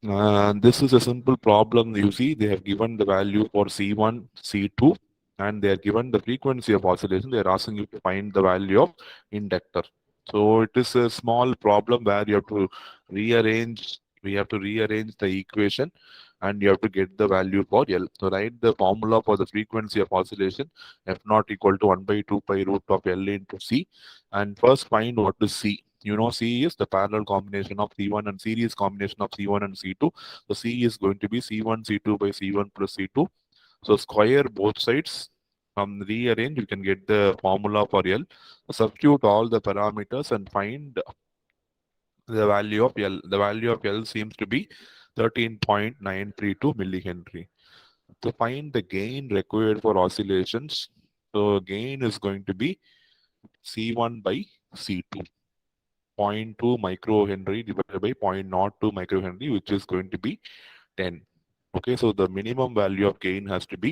This is a simple problem. You see, they have given the value for C1, C2, and they are given the frequency of oscillation. They are asking you to find the value of inductor. So it is a small problem where you have to rearrange. We have to rearrange the equation, and you have to get the value for L. So write the formula for the frequency of oscillation: F naught equal to 1 by 2 pi root of L into C. And first find what is C. You know, C is the parallel combination of C1 and series combination of C1 and C2. So C is going to be C1 C2 by C1 plus C2. So square both sides. From rearrange, you can get the formula for L. Substitute all the parameters and find the value of L. The value of L seems to be 13.932 millihenry. To find the gain required for oscillations, so gain is going to be C1 by C2. 0.2 microhenry divided by 0.02 microhenry, which is going to be 10. Okay, so the minimum value of gain has to be